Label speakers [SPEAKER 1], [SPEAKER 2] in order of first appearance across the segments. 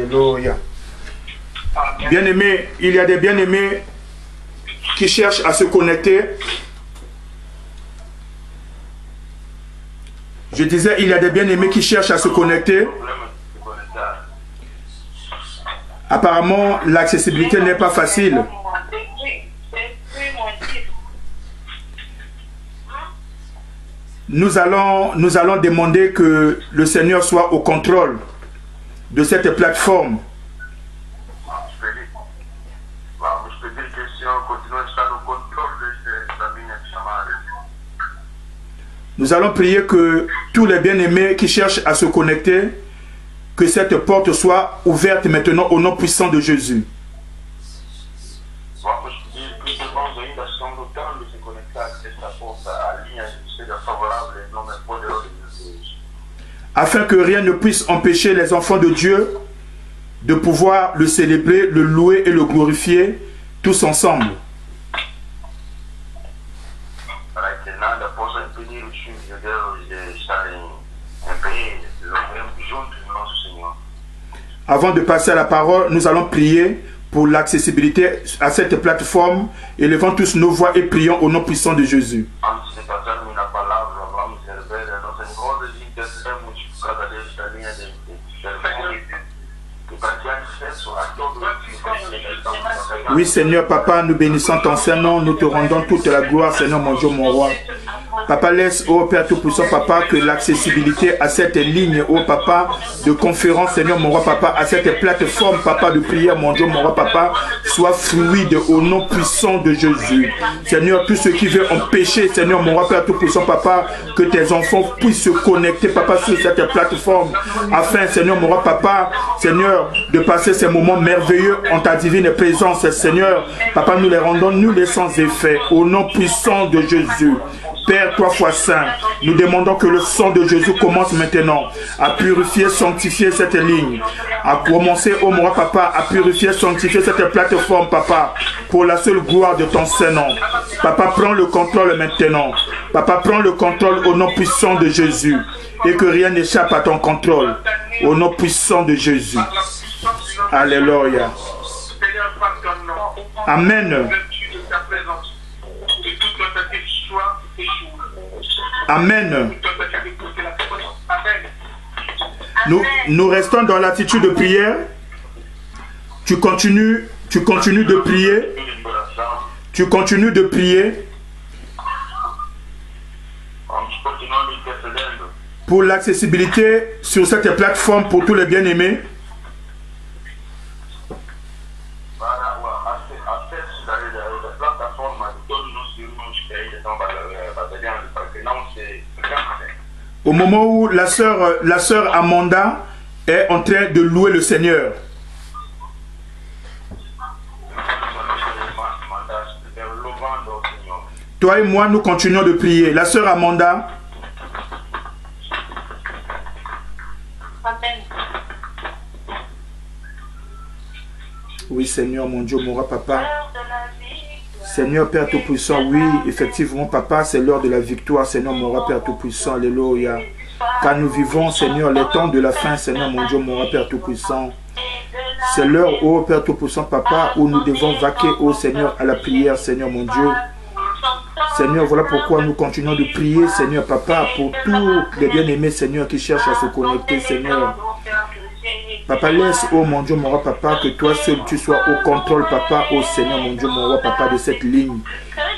[SPEAKER 1] Alléluia. Bien-aimés, il y a des bien-aimés qui cherchent à se connecter. Je disais, il y a des bien-aimés qui cherchent à se connecter. Apparemment, l'accessibilité n'est pas facile. Nous allons demander que le Seigneur soit au contrôle de cette plateforme. Nous allons prier que tous les bien-aimés qui cherchent à se connecter, que cette porte soit ouverte maintenant au nom puissant de Jésus. Afin que rien ne puisse empêcher les enfants de Dieu de pouvoir le célébrer, le louer et le glorifier tous ensemble. Avant de passer à la parole, nous allons prier pour l'accessibilité à cette plateforme. Élevons tous nos voix et prions au nom puissant de Jésus. Oui Seigneur Papa, nous bénissons ton Saint-Nom, nous te rendons toute la gloire Seigneur mon Dieu mon roi. Papa, laisse, ô Père Tout-Puissant, Papa, que l'accessibilité à cette ligne, ô Papa, de conférence, Seigneur, mon roi, Papa, à cette plateforme, Papa, de prière, mon Dieu, mon roi, Papa, soit fluide au nom puissant de Jésus. Seigneur, tout ce qui veut empêcher, Seigneur, mon roi, Père Tout-Puissant, Papa, que tes enfants puissent se connecter, Papa, sur cette plateforme, afin, Seigneur, mon roi, Papa, Seigneur, de passer ces moments merveilleux en ta divine présence, Seigneur. Papa, nous les rendons nuls et sans effet, au nom puissant de Jésus. Père, toi fois saint, nous demandons que le sang de Jésus commence maintenant à purifier, sanctifier cette ligne, à commencer, ô mon roi Papa, à purifier, sanctifier cette plateforme, Papa, pour la seule gloire de ton Saint-Nom. Papa, prends le contrôle maintenant. Papa, prends le contrôle au nom puissant de Jésus et que rien n'échappe à ton contrôle, au nom puissant de Jésus. Alléluia. Amen. Amen. Nous restons dans l'attitude de prière. Tu continues de prier. Tu continues de prier. Pour l'accessibilité sur cette plateforme pour tous les bien-aimés. Au moment où la sœur Amanda est en train de louer le Seigneur. Toi et moi, nous continuons de prier. La sœur Amanda.
[SPEAKER 2] Amen.
[SPEAKER 1] Oui, Seigneur, mon Dieu, mon roi, Papa. Seigneur, Père Tout-Puissant, oui, effectivement, Papa, c'est l'heure de la victoire, Seigneur, mon roi, Père Tout-Puissant, alléluia. Car nous vivons, Seigneur, les temps de la fin, Seigneur, mon Dieu, mon roi, Père Tout-Puissant. C'est l'heure, ô Père Tout-Puissant, Papa, où nous devons vaquer, ô Seigneur, à la prière, Seigneur, mon Dieu. Seigneur, voilà pourquoi nous continuons de prier, Seigneur, Papa, pour tous les bien-aimés, Seigneur, qui cherchent à se connecter, Seigneur. Papa, laisse, oh mon Dieu, mon roi, Papa, que toi seul tu sois au contrôle, Papa, oh Seigneur, mon Dieu, mon roi, Papa, de cette ligne.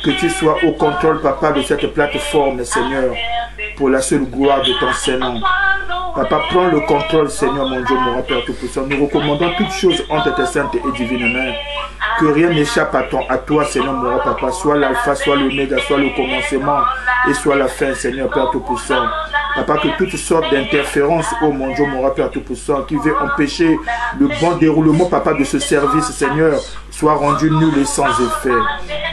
[SPEAKER 1] Que tu sois au contrôle, Papa, de cette plateforme, Seigneur, pour la seule gloire de ton Saint-Nom. Papa, prends le contrôle, Seigneur, mon Dieu, mon roi, Père Tout-Puissant. Nous recommandons toutes choses entre tes saintes et divines mains. Que rien n'échappe à toi, Seigneur, mon roi, Papa. Soit l'alpha, soit l'oméga, soit le commencement et soit la fin, Seigneur, Père Tout-Puissant. Papa, que toutes sortes d'interférences, oh mon Dieu, mon roi, Père Tout-Puissant, qui veut empêcher le bon déroulement, Papa, de ce service, Seigneur, soit rendu nul et sans effet.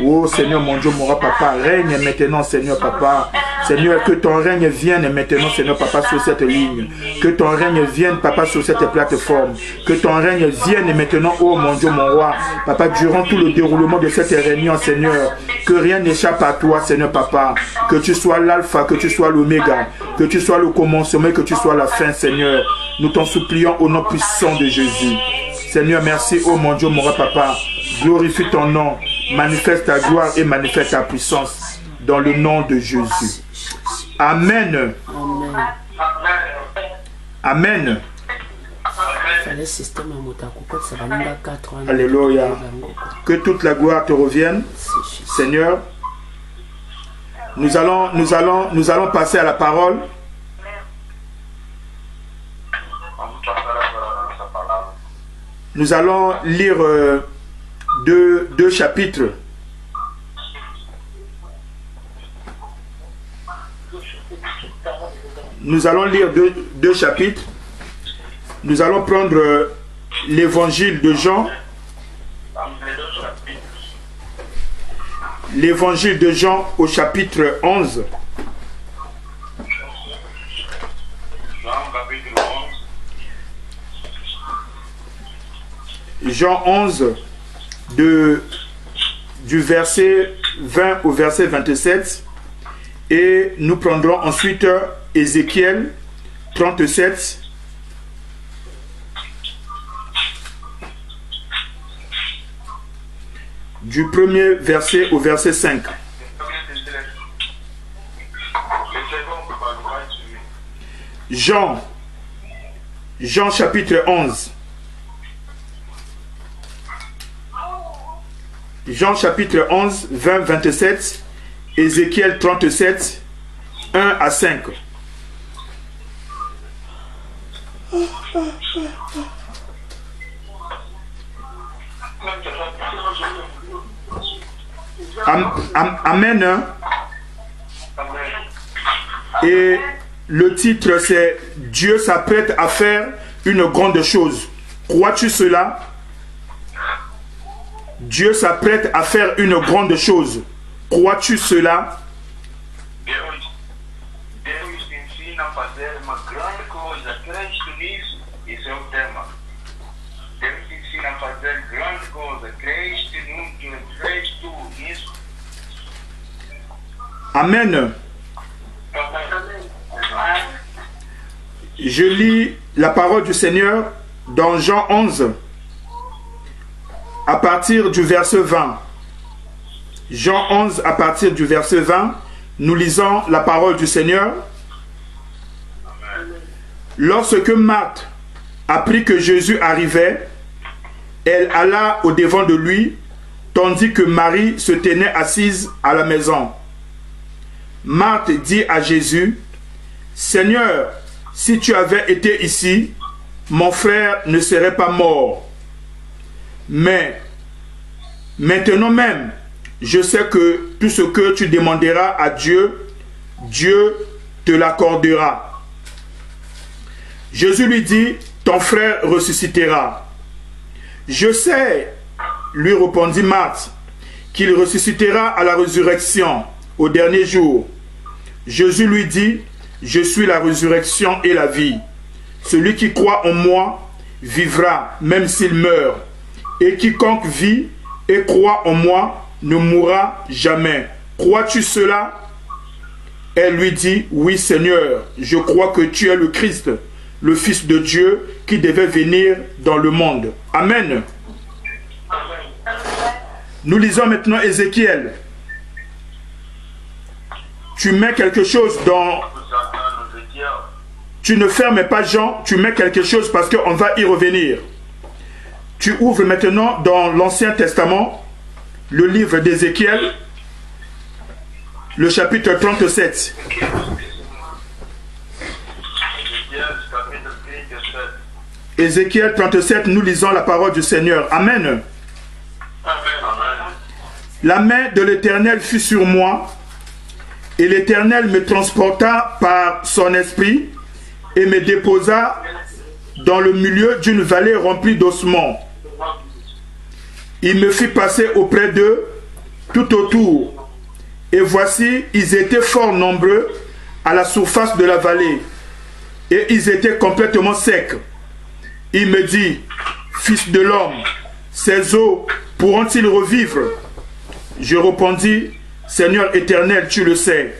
[SPEAKER 1] Oh Seigneur, mon Dieu, mon roi, Papa, règne maintenant, Seigneur, Papa, Seigneur, que ton règne vienne maintenant, Seigneur, Papa, sur cette ligne. Que ton règne vienne, Papa, sur cette plateforme. Que ton règne vienne maintenant, oh mon Dieu, mon roi. Papa, durant tout le déroulement de cette réunion, Seigneur, que rien n'échappe à toi, Seigneur, Papa. Que tu sois l'alpha, que tu sois l'oméga, que tu sois le commencement, que tu sois la fin, Seigneur. Nous t'en supplions au nom puissant de Jésus. Seigneur, merci, oh mon Dieu, mon roi, Papa. Glorifie ton nom, manifeste ta gloire et manifeste ta puissance dans le nom de Jésus. Amen. Amen. Alléluia. Que toute la gloire te revienne, Seigneur. Nous allons passer à la parole. Nous allons lire deux chapitres. Nous allons lire deux chapitres. Nous allons prendre l'évangile de Jean. L'évangile de Jean au chapitre 11. Jean 11, du verset 20 au verset 27. Et nous prendrons ensuite Ézéchiel 37. Du premier verset au verset 5. Jean chapitre 11. Jean chapitre 11, 20, 27. Ézéchiel 37, 1 à 5. Amen. Et le titre c'est Dieu s'apprête à faire une grande chose. Crois-tu cela? Dieu s'apprête à faire une grande chose. Crois-tu cela? Amen. Je lis la parole du Seigneur dans Jean 11 à partir du verset 20. Jean 11 à partir du verset 20, nous lisons la parole du Seigneur. Lorsque Marthe apprit que Jésus arrivait, elle alla au-devant de lui, tandis que Marie se tenait assise à la maison. Marthe dit à Jésus, « Seigneur, si tu avais été ici, mon frère ne serait pas mort. Mais maintenant même, je sais que tout ce que tu demanderas à Dieu, Dieu te l'accordera. » Jésus lui dit, « Ton frère ressuscitera. » « Je sais, lui répondit Marthe, qu'il ressuscitera à la résurrection au dernier jour. Jésus lui dit, « Je suis la résurrection et la vie. Celui qui croit en moi vivra même s'il meurt. Et quiconque vit et croit en moi ne mourra jamais. Crois-tu cela? » Elle lui dit, « Oui Seigneur, je crois que tu es le Christ, le Fils de Dieu qui devait venir dans le monde. » Amen. Nous lisons maintenant Ézéchiel. Tu mets quelque chose dans... Tu ne fermes pas Jean, tu mets quelque chose parce qu'on va y revenir. Tu ouvres maintenant dans l'Ancien Testament, le livre d'Ézéchiel, le chapitre 37. Ézéchiel 37, nous lisons la parole du Seigneur. Amen. La main de l'Éternel fut sur moi, et l'Éternel me transporta par son esprit et me déposa dans le milieu d'une vallée remplie d'ossements. Il me fit passer auprès d'eux tout autour, Et voici, ils étaient fort nombreux à la surface de la vallée, et ils étaient complètement secs. Il me dit, fils de l'homme, ces eaux pourront-ils revivre? Je répondis, Seigneur éternel, tu le sais.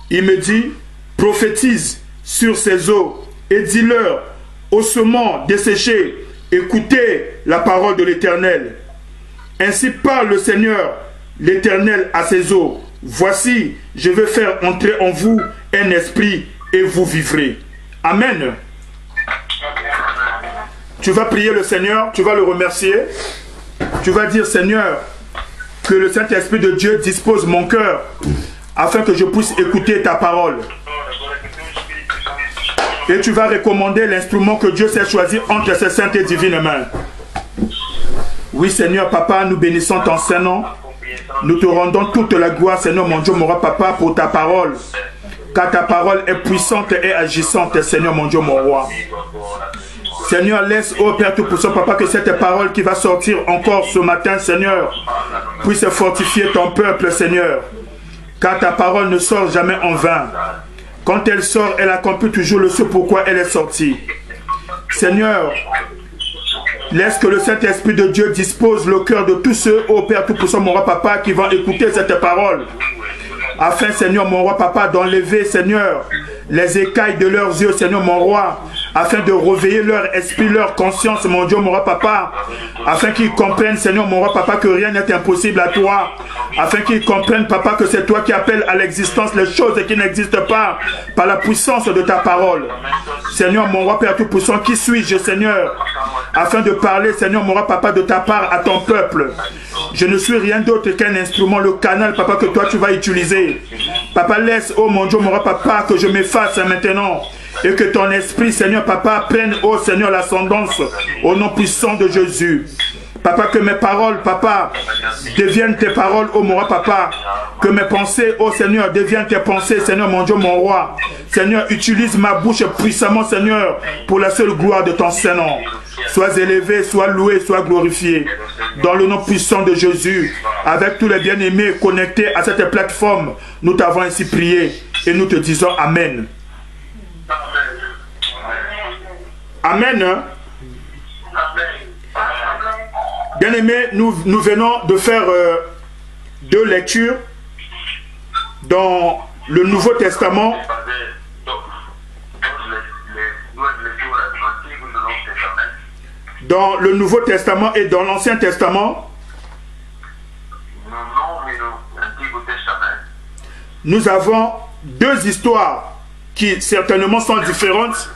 [SPEAKER 1] Il me dit, prophétise sur ces eaux et dis-leur, ossements desséchés, écoutez la parole de l'Éternel. Ainsi parle le Seigneur, l'Éternel à ses eaux. Voici, je vais faire entrer en vous un esprit et vous vivrez. Amen. Tu vas prier le Seigneur, tu vas le remercier. Tu vas dire, Seigneur, que le Saint-Esprit de Dieu dispose mon cœur afin que je puisse écouter ta parole. Et tu vas recommander l'instrument que Dieu s'est choisi entre ses saintes et divines mains. Oui, Seigneur, Papa, nous bénissons ton Saint-Nom. Nous te rendons toute la gloire, Seigneur, mon Dieu, mon roi, Papa, pour ta parole. Car ta parole est puissante et agissante, Seigneur, mon Dieu, mon roi. Seigneur, laisse, ô Père Tout-Puissant, Papa, que cette parole qui va sortir encore ce matin, Seigneur, puisse fortifier ton peuple, Seigneur. Car ta parole ne sort jamais en vain. Quand elle sort, elle accomplit toujours le ce pourquoi elle est sortie. Seigneur, laisse que le Saint-Esprit de Dieu dispose le cœur de tous ceux, ô Père Tout-Puissant, mon roi Papa, qui vont écouter cette parole. Afin, Seigneur, mon roi Papa, d'enlever, Seigneur, les écailles de leurs yeux, Seigneur, mon roi, afin de réveiller leur esprit, leur conscience, mon Dieu, mon roi Papa, afin qu'ils comprennent, Seigneur, mon roi Papa, que rien n'est impossible à toi, afin qu'ils comprennent, Papa, que c'est toi qui appelles à l'existence les choses qui n'existent pas par la puissance de ta parole. Seigneur, mon roi Père Tout-Puissant, qui suis-je, Seigneur, afin de parler, Seigneur, mon roi Papa, de ta part à ton peuple. Je ne suis rien d'autre qu'un instrument, le canal, Papa, que toi tu vas utiliser. Papa, laisse, oh mon Dieu, mon roi Papa, que je m'efface maintenant. Et que ton esprit, Seigneur, Papa, prenne, oh Seigneur, l'ascendance au nom puissant de Jésus. Papa, que mes paroles, Papa, deviennent tes paroles, oh mon roi, Papa. Que mes pensées, oh Seigneur, deviennent tes pensées, Seigneur, mon Dieu, mon roi. Seigneur, utilise ma bouche puissamment, Seigneur, pour la seule gloire de ton Saint-Nom. Sois élevé, sois loué, sois glorifié. Dans le nom puissant de Jésus, avec tous les bien-aimés connectés à cette plateforme, nous t'avons ainsi prié et nous te disons Amen. Amen. Bien-aimés, nous venons de faire deux lectures dans le Nouveau Testament. Dans le Nouveau Testament et dans l'Ancien Testament. Nous avons deux histoires qui certainement sont différentes.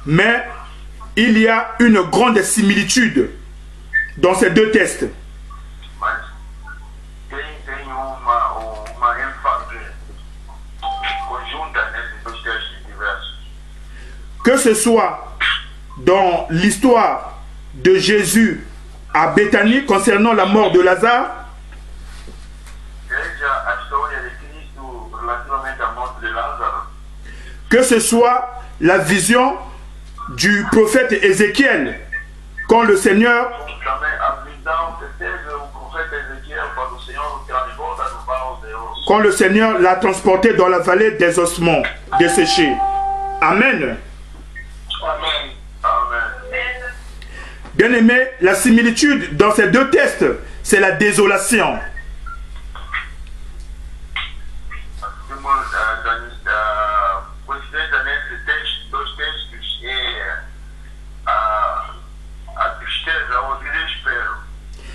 [SPEAKER 1] Mais il y a une grande similitude dans ces deux textes. Que ce soit dans l'histoire de Jésus à Béthanie concernant la mort de Lazare, que ce soit la vision du prophète Ézéchiel quand le Seigneur l'a transporté dans la vallée des ossements desséchés. Amen. Bien-aimé, la similitude dans ces deux textes, c'est la désolation.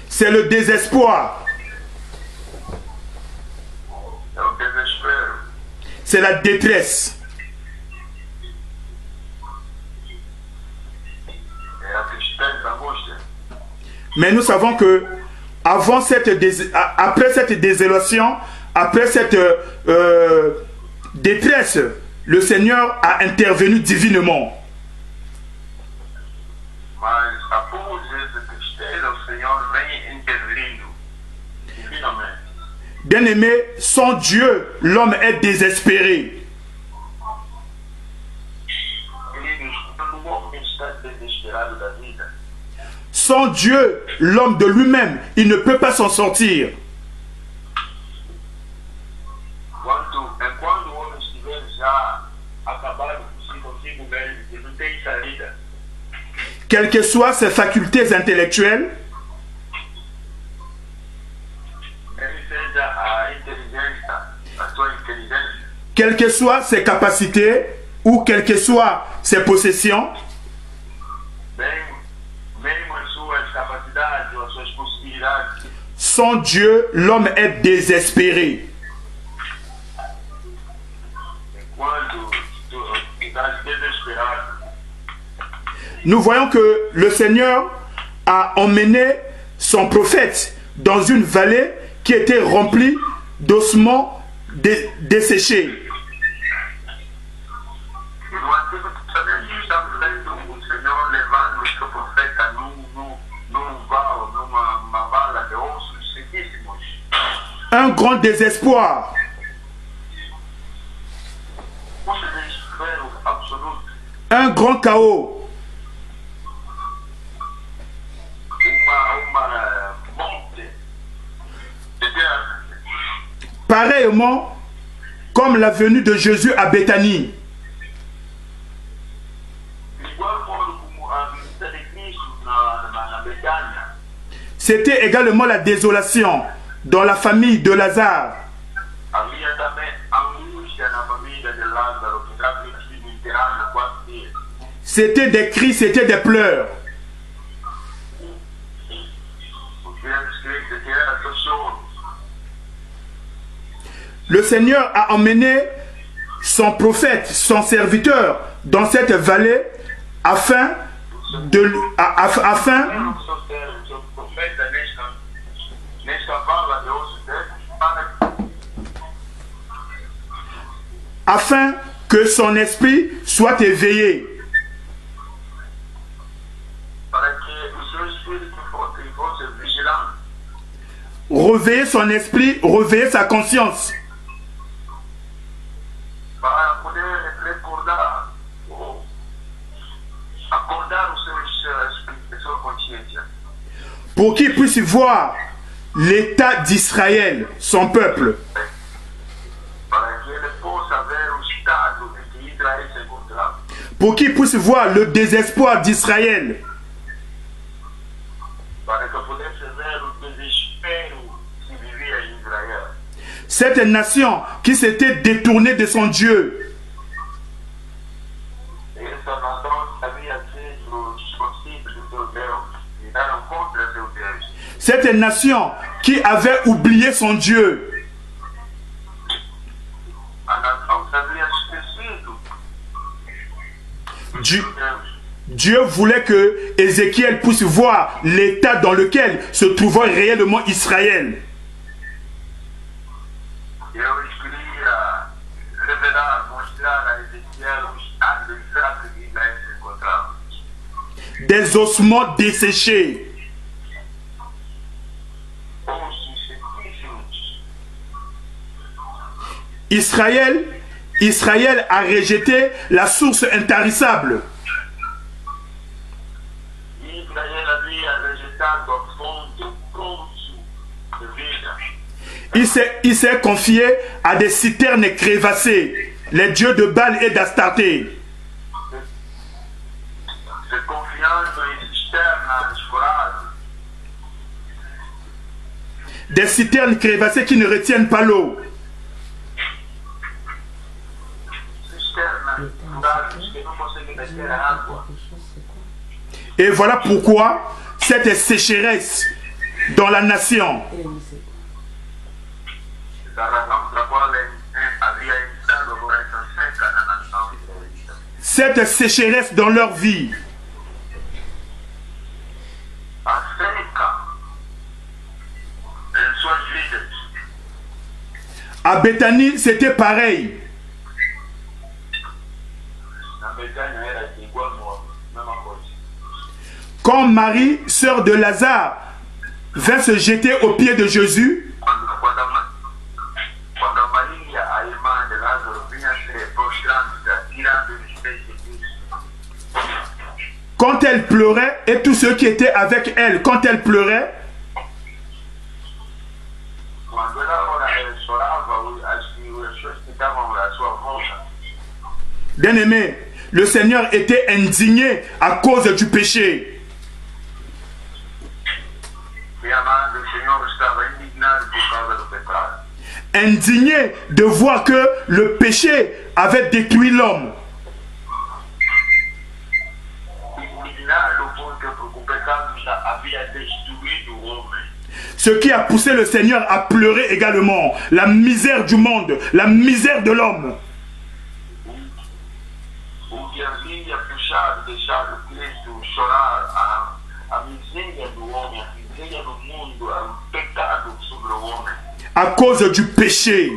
[SPEAKER 1] C'est le désespoir. C'est la détresse. Mais nous savons que après cette désolation, après cette détresse, le Seigneur a intervenu divinement. Bien-aimé, sans Dieu, l'homme est désespéré. Sans Dieu, l'homme de lui-même, il ne peut pas s'en sortir. Quelles que soient ses facultés intellectuelles, quelles que soient ses capacités ou quelles que soient ses possessions, sans Dieu, l'homme est désespéré. Nous voyons que le Seigneur a emmené son prophète dans une vallée qui était remplie d'ossements desséchés. Un grand désespoir. Un grand chaos. Pareillement comme la venue de Jésus à Béthanie. C'était également la désolation dans la famille de Lazare. C'était des cris, c'était des pleurs. Le Seigneur a emmené son prophète, son serviteur, dans cette vallée afin que son esprit soit éveillé. Réveiller son esprit, réveiller sa conscience. Pour qu'il puisse voir l'état d'Israël, son peuple. Pour qu'il puisse voir le désespoir d'Israël. Cette nation qui s'était détournée de son Dieu. Cette nation qui avait oublié son Dieu. Dieu voulait que Ézéchiel puisse voir l'état dans lequel se trouvait réellement Israël. Des ossements desséchés. Israël a rejeté la source intarissable. Il s'est confié à des citernes crévassées, les dieux de Baal et d'Astarté. Des citernes crévassées qui ne retiennent pas l'eau. Et voilà pourquoi cette sécheresse dans la nation. Cette sécheresse dans leur vie. À Béthanie, c'était pareil. Quand Marie, sœur de Lazare, vint se jeter aux pieds de Jésus, quand elle pleurait, et tous ceux qui étaient avec elle, quand elle pleurait, bien aimé, le Seigneur était indigné à cause du péché. Indigné de voir que le péché avait détruit l'homme. Ce qui a poussé le Seigneur à pleurer également, la misère du monde, la misère de l'homme. À cause du péché.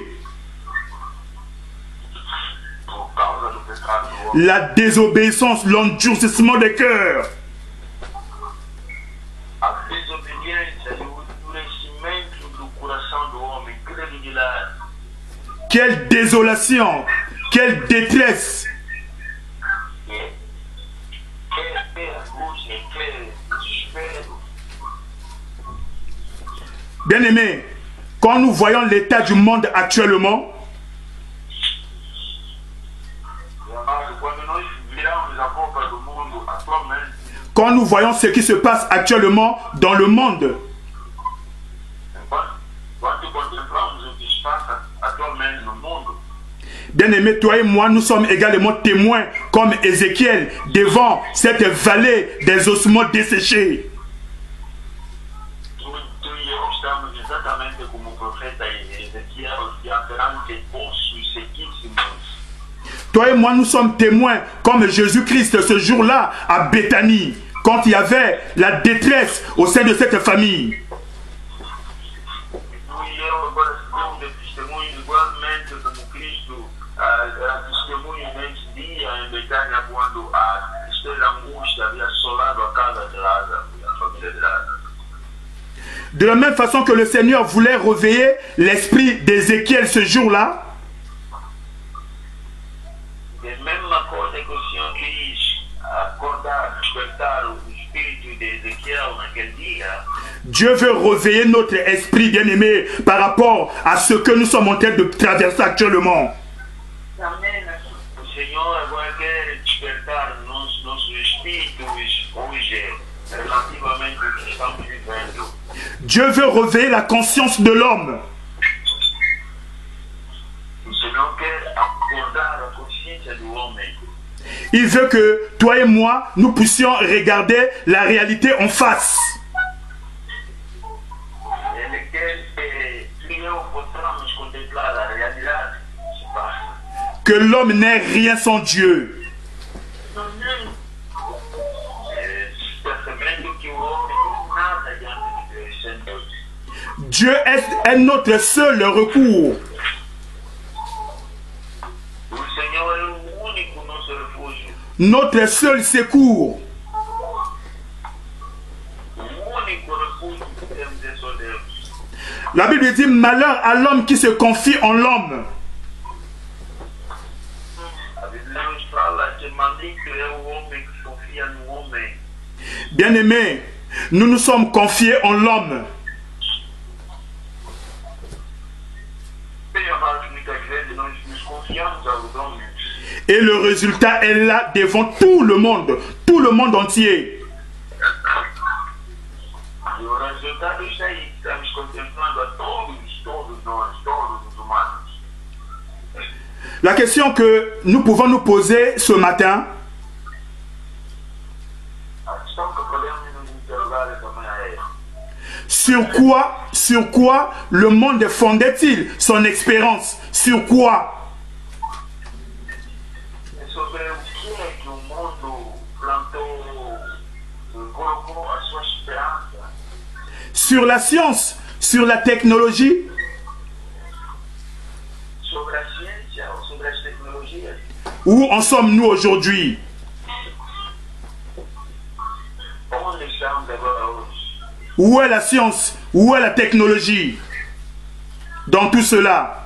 [SPEAKER 1] La désobéissance, l'endurcissement des cœurs. Quelle désolation, quelle détresse. Bien-aimés, quand nous voyons l'état du monde actuellement, quand nous voyons ce qui se passe actuellement dans le monde, bien-aimés, toi et moi, nous sommes également témoins, comme Ézéchiel, devant cette vallée des ossements desséchés. Toi et moi, nous sommes témoins, comme Jésus-Christ, ce jour-là, à Béthanie, quand il y avait la détresse au sein de cette famille. De la même façon que le Seigneur voulait réveiller l'esprit d'Ézéchiel ce jour-là, Dieu veut réveiller notre esprit, bien-aimé, par rapport à ce que nous sommes en train de traverser actuellement. Dieu veut réveiller la conscience de l'homme. Il veut que toi et moi, nous puissions regarder la réalité en face. Que l'homme n'est rien sans Dieu. Dieu est notre seul recours. Notre seul secours. La Bible dit malheur à l'homme qui se confie en l'homme. Bien-aimés, nous nous sommes confiés en l'homme. Et le résultat est là devant tout le monde entier. La question que nous pouvons nous poser ce matin, sur quoi le monde fondait-il son espérance? Sur quoi? Sur la science, sur la technologie? Où en sommes-nous aujourd'hui? Où est la science? Où est la technologie? Dans tout cela.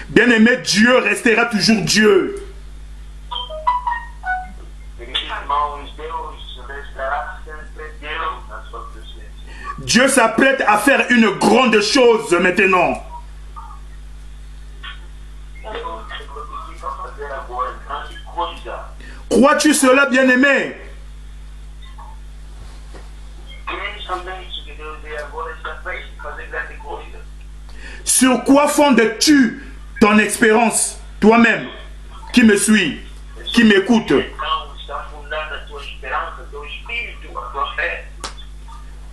[SPEAKER 1] Bien-aimé, Dieu restera toujours Dieu. Dieu s'apprête à faire une grande chose maintenant. Crois-tu cela, bien-aimé? Sur quoi fondes-tu ton espérance, toi-même, qui me suis, qui m'écoute?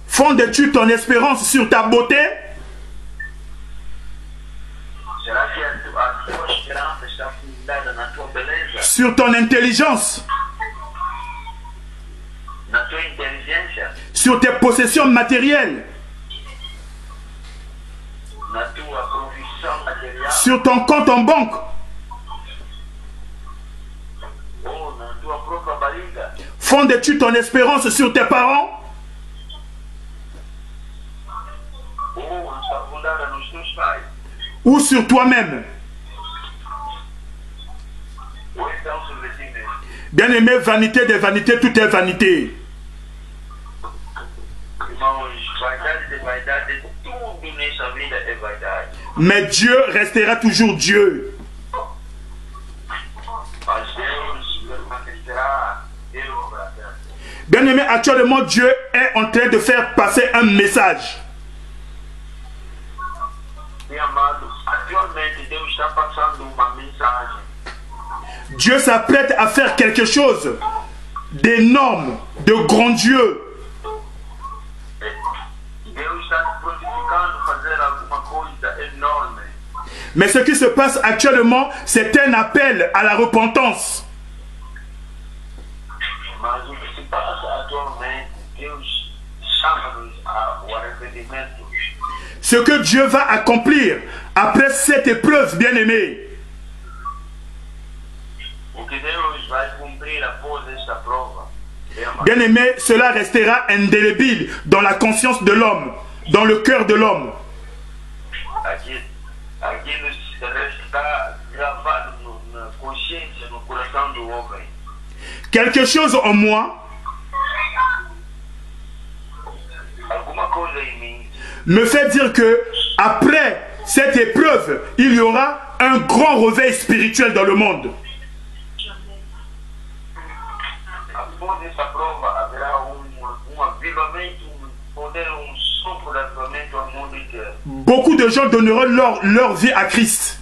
[SPEAKER 1] Fondes-tu ton espérance sur ta beauté? Sur ton intelligence? Sur tes possessions matérielles? Sur ton compte en banque? Fondes-tu ton espérance sur tes parents? Ou sur toi-même? Bien-aimé, vanité des vanités, tout est vanité. Mais Dieu restera toujours Dieu. Bien-aimé, actuellement, Dieu est en train de faire passer un message. Dieu s'apprête à faire quelque chose d'énorme, de grandiose. Mais ce qui se passe actuellement, c'est un appel à la repentance. Ce que Dieu va accomplir après cette épreuve, bien-aimé. Bien-aimé, cela restera indélébile dans la conscience de l'homme, dans le cœur de l'homme. Quelque chose en moi me fait dire que après cette épreuve, il y aura un grand réveil spirituel dans le monde. Beaucoup de gens donneront leur vie à Christ.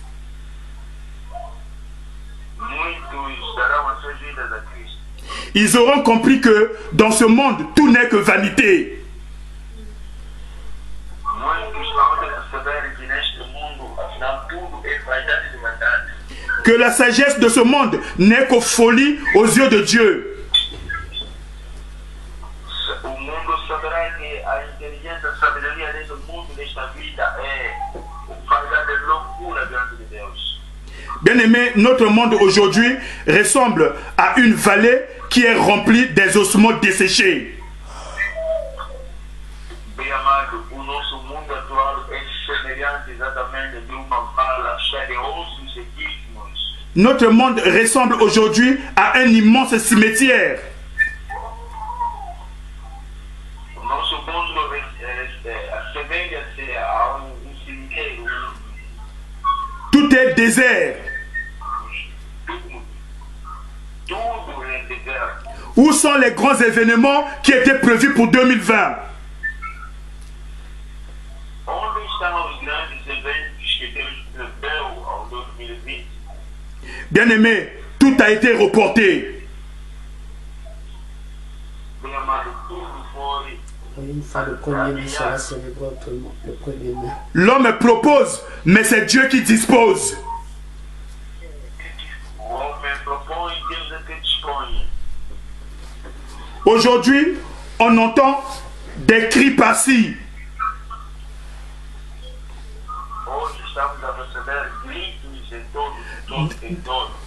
[SPEAKER 1] Ils auront compris que dans ce monde, tout n'est que vanité. Que la sagesse de ce monde n'est qu'aux folie aux yeux de Dieu. Bien-aimé, notre monde aujourd'hui ressemble à une vallée qui est remplie des ossements desséchés. Notre monde ressemble aujourd'hui à un immense cimetière. Tout est désert. Où sont les grands événements qui étaient prévus pour 2020? Bien-aimé, tout a été reporté.
[SPEAKER 2] Une fois le premier mai sera célébré autrement, le premier mai.
[SPEAKER 1] L'homme propose, mais c'est Dieu qui dispose. Aujourd'hui, on entend des cris par-ci.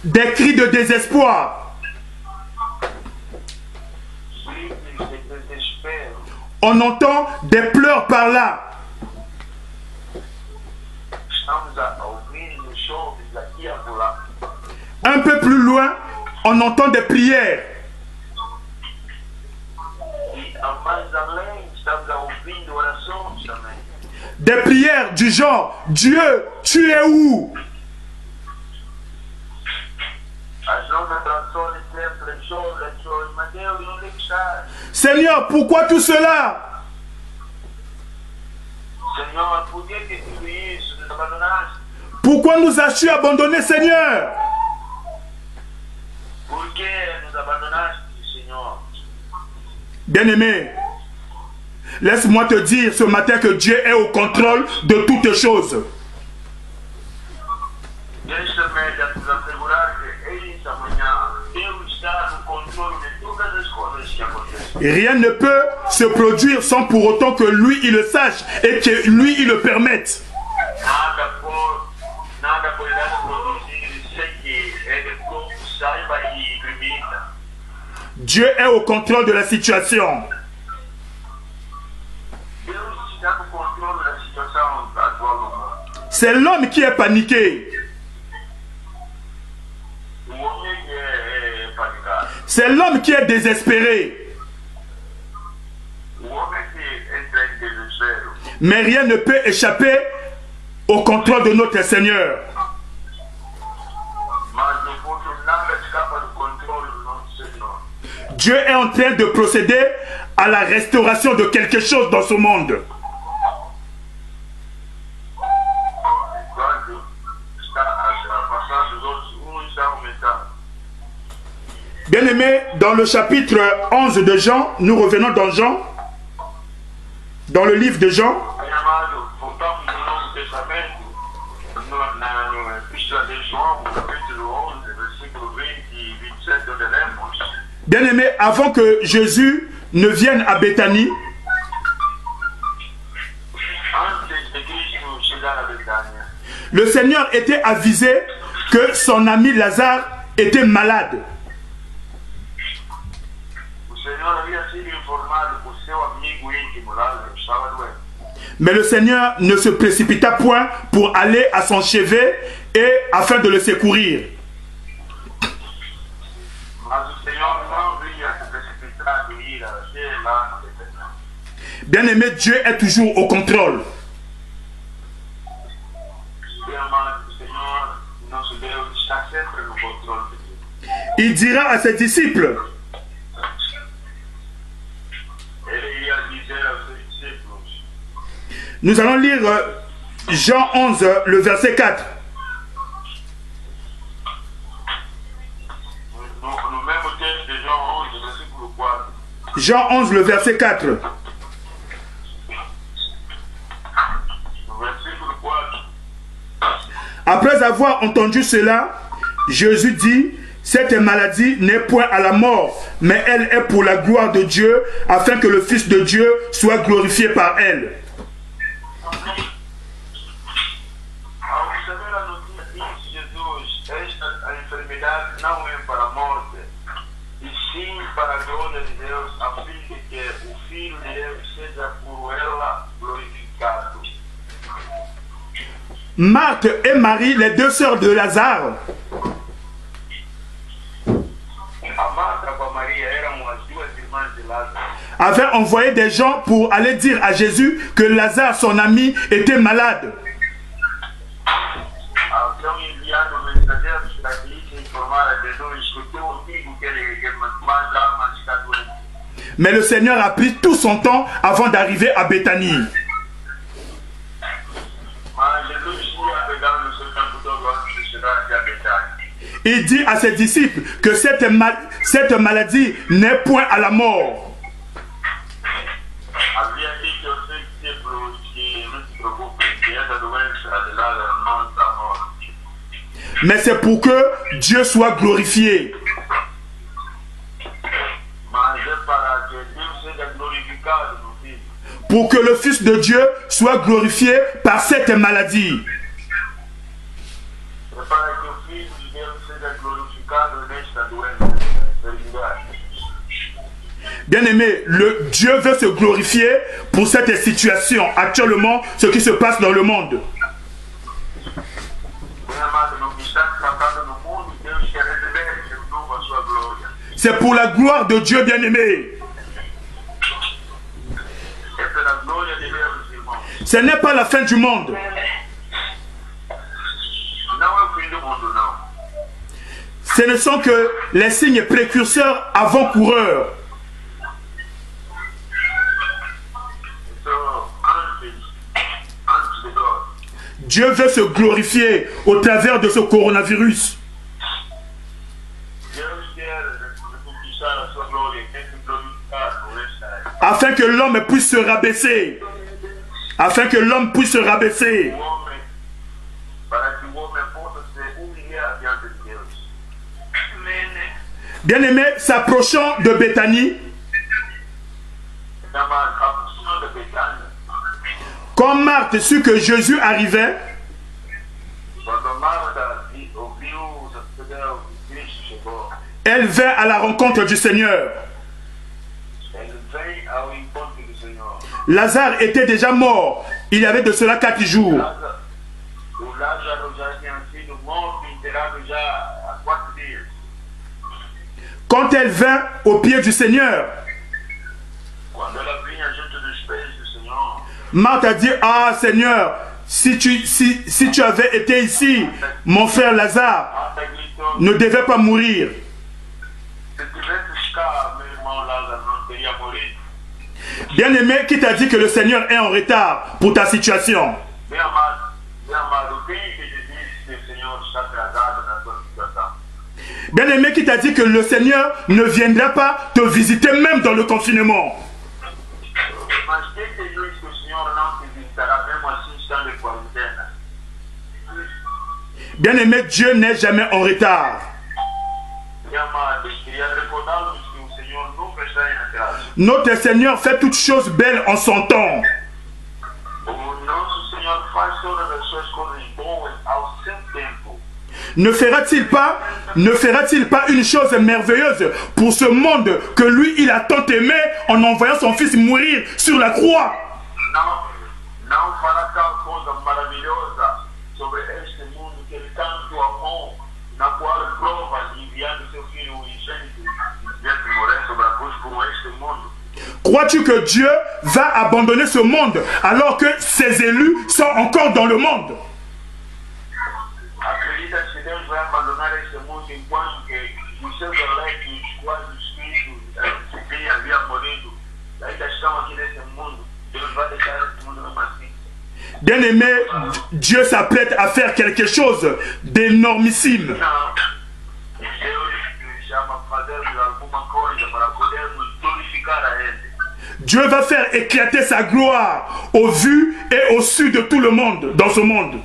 [SPEAKER 1] Des cris de désespoir. On entend des pleurs par là. Un peu plus loin, on entend des prières. Des prières du genre, Dieu, tu es où? Seigneur, pourquoi tout cela? Pourquoi nous as-tu abandonnés, Seigneur? Bien-aimé, laisse-moi te dire ce matin que Dieu est au contrôle de toutes choses. Rien ne peut se produire sans pour autant que lui il le sache et que lui il le permette. Dieu est au contrôle de la situation. C'est l'homme qui est paniqué. C'est l'homme qui est désespéré. Mais rien ne peut échapper au contrôle de notre Seigneur. Dieu est en train de procéder à la restauration de quelque chose dans ce monde. Bien-aimés, dans le chapitre 11 de Jean, nous revenons dans Jean, dans le livre de Jean. Bien-aimés, avant que Jésus ne vienne à Béthanie, le Seigneur était avisé que son ami Lazare était malade. Mais le Seigneur ne se précipita point pour aller à son chevet et afin de le secourir. Bien-aimé, Dieu est toujours au contrôle. Il dira à ses disciples, nous allons lire Jean 11, le verset 4. Jean 11, le verset 4. Après avoir entendu cela, Jésus dit, cette maladie n'est point à la mort, mais elle est pour la gloire de Dieu, afin que le Fils de Dieu soit glorifié par elle. Marthe et Marie, les deux sœurs de Lazare, avaient envoyé des gens pour aller dire à Jésus que Lazare, son ami, était malade. Mais le Seigneur a pris tout son temps avant d'arriver à Béthanie. Il dit à ses disciples que cette maladie n'est point à la mort. Mais c'est pour que Dieu soit glorifié. Pour que le Fils de Dieu soit glorifié par cette maladie. Bien-aimé, le Dieu veut se glorifier pour cette situation actuellement, ce qui se passe dans le monde. C'est pour la gloire de Dieu, bien-aimé. Ce n'est pas la fin du monde. Ce ne sont que les signes précurseurs avant-coureurs. Dieu veut se glorifier au travers de ce coronavirus. Afin que l'homme puisse se rabaisser. Afin que l'homme puisse se rabaisser. Bien-aimé, s'approchant de Béthanie, quand Marthe sut que Jésus arrivait, elle vint à la rencontre du Seigneur. Lazare était déjà mort. Il y avait de cela 4 jours. Quand elle vint au pied du Seigneur, Marthe a dit, ah Seigneur, si tu avais été ici, mon frère Lazare ne devait pas mourir. Bien-aimé, qui t'a dit que le Seigneur est en retard pour ta situation? Bien-aimé, qui t'a dit que le Seigneur ne viendra pas te visiter même dans le confinement? Bien-aimé, Dieu n'est jamais en retard. Notre Seigneur fait toutes choses belles en son temps. Ne fera-t-il pas une chose merveilleuse pour ce monde que lui, il a tant aimé en envoyant son fils mourir sur la croix? Crois-tu que Dieu va abandonner ce monde alors que ses élus sont encore dans le monde? Bien-aimé, Dieu s'apprête à faire quelque chose d'énormissime. Dieu va faire éclater sa gloire au vu et au su de tout le monde dans ce monde.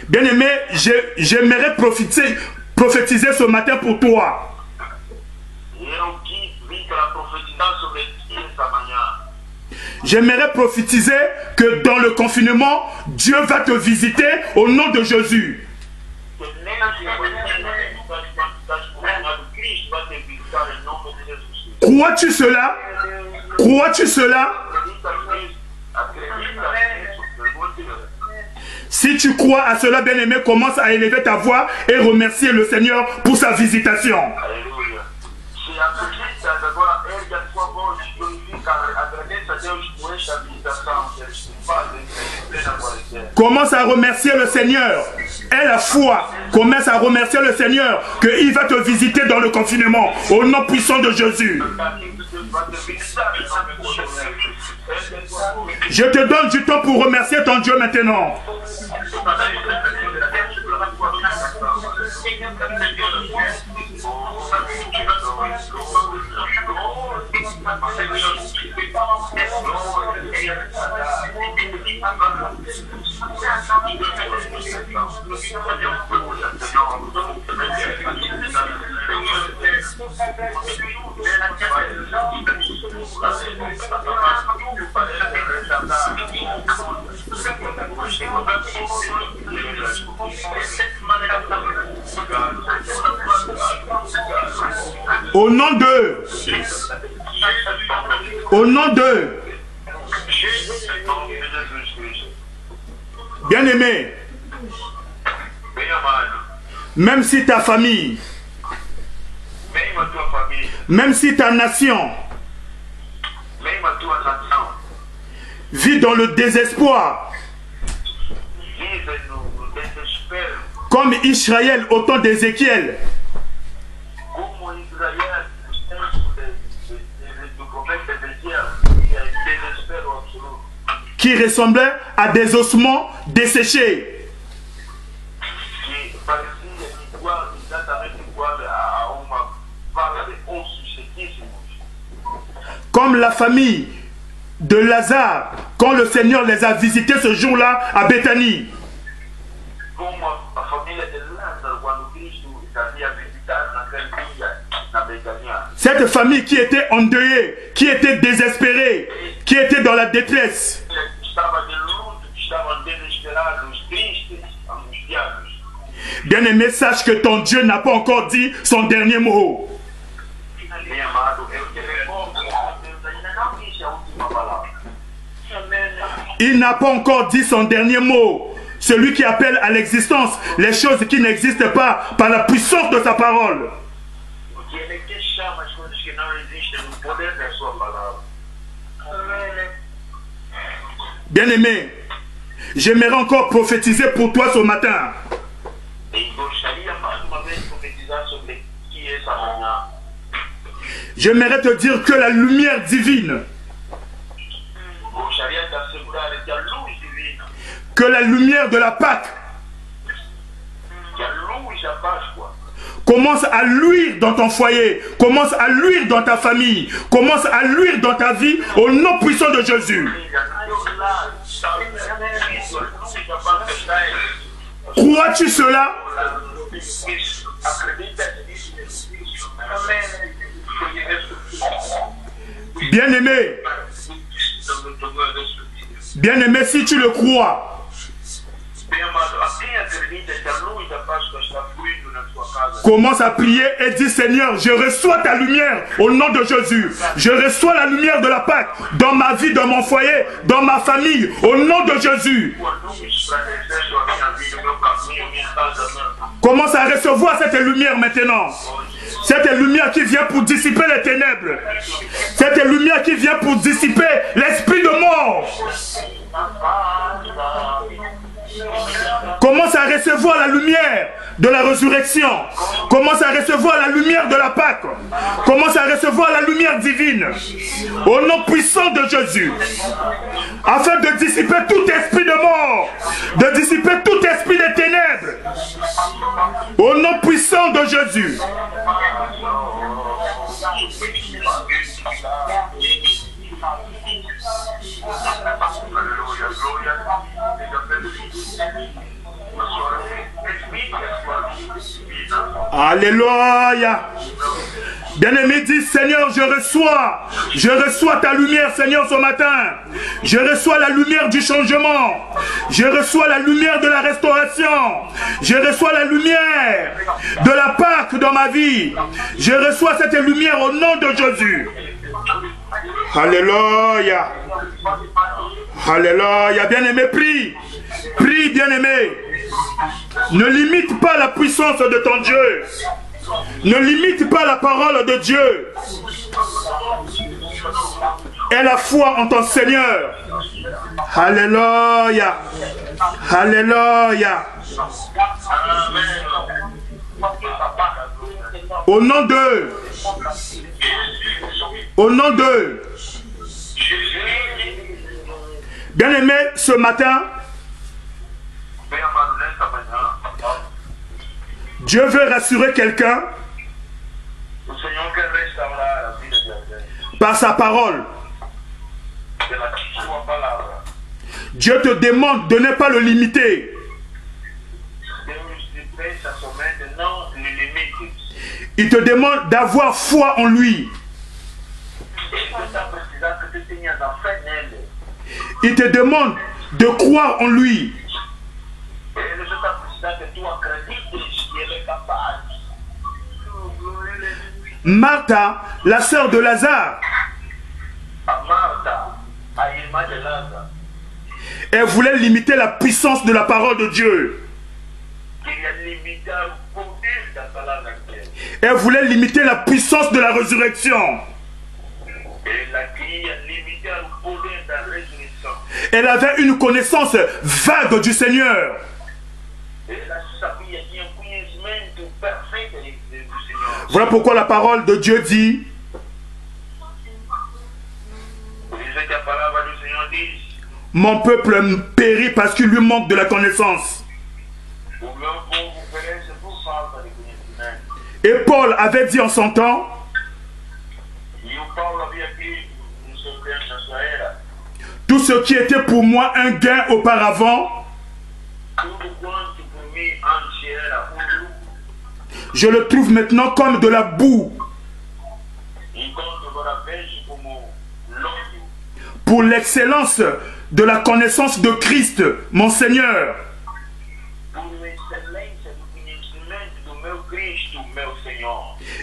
[SPEAKER 1] Bien-aimé, j'aimerais prophétiser ce matin pour toi. J'aimerais prophétiser que dans le confinement, Dieu va te visiter au nom de Jésus. Crois-tu cela? Crois-tu cela? Si tu crois à cela, bien-aimé, commence à élever ta voix et remercier le Seigneur pour sa visitation. Commence à remercier le Seigneur. Aie la foi. Commence à remercier le Seigneur qu'il va te visiter dans le confinement. Au nom puissant de Jésus. Je te donne du temps pour remercier ton Dieu maintenant. Au nom de bien-aimé, même si ta famille Même si ta nation vit dans le désespoir, comme Israël au temps d'Ézéchiel, qui ressemblait à des ossements desséchés. Comme la famille de Lazare, quand le Seigneur les a visités ce jour-là à Béthanie. Cette famille qui était endeuillée, qui était désespérée, qui était dans la détresse. Bien-aimé, sache que ton Dieu n'a pas encore dit son dernier mot. Il n'a pas encore dit son dernier mot. Celui qui appelle à l'existence les choses qui n'existent pas par la puissance de sa parole. Bien-aimé, j'aimerais encore prophétiser pour toi ce matin. J'aimerais te dire que la lumière divine, que la lumière de la Pâque commence à luire dans ton foyer, commence à luire dans ta famille, commence à luire dans ta vie au nom puissant de Jésus. Crois-tu cela? Bien-aimé, bien-aimé, si tu le crois, commence à prier et dis: Seigneur, je reçois ta lumière au nom de Jésus. Je reçois la lumière de la Pâque dans ma vie, dans mon foyer, dans ma famille, au nom de Jésus. Commence à recevoir cette lumière maintenant. Cette lumière qui vient pour dissiper les ténèbres. Cette lumière qui vient pour dissiper l'esprit de mort. Commence à recevoir la lumière de la résurrection. Commence à recevoir la lumière de la Pâque. Commence à recevoir la lumière divine. Au nom puissant de Jésus. Afin de dissiper tout esprit de mort. De dissiper tout esprit de ténèbres. Au nom puissant de Jésus. Alléluia. Bien-aimé, dis: Seigneur, je reçois ta lumière, Seigneur, ce matin. Je reçois la lumière du changement. Je reçois la lumière de la restauration. Je reçois la lumière de la Pâque dans ma vie. Je reçois cette lumière au nom de Jésus. Alléluia. Alléluia. Bien-aimé, prie. Prie, bien-aimé. Ne limite pas la puissance de ton Dieu. Ne limite pas la parole de Dieu. Aie la foi en ton Seigneur. Alléluia. Alléluia. Au nom de... Au nom de... Bien-aimé, ce matin, Dieu veut rassurer quelqu'un par sa parole. Dieu te demande de ne pas le limiter. Il te demande d'avoir foi en lui. Il te demande de croire en lui. Martha, la sœur de Lazare, elle voulait limiter la puissance de la parole de Dieu. Elle voulait limiter la puissance de la résurrection. Elle avait une connaissance vague du Seigneur. Voilà pourquoi la parole de Dieu dit: mon peuple périt parce qu'il lui manque de la connaissance. Et Paul avait dit en son temps: tout ce qui était pour moi un gain auparavant, je le trouve maintenant comme de la boue pour l'excellence de la connaissance de Christ, mon Seigneur.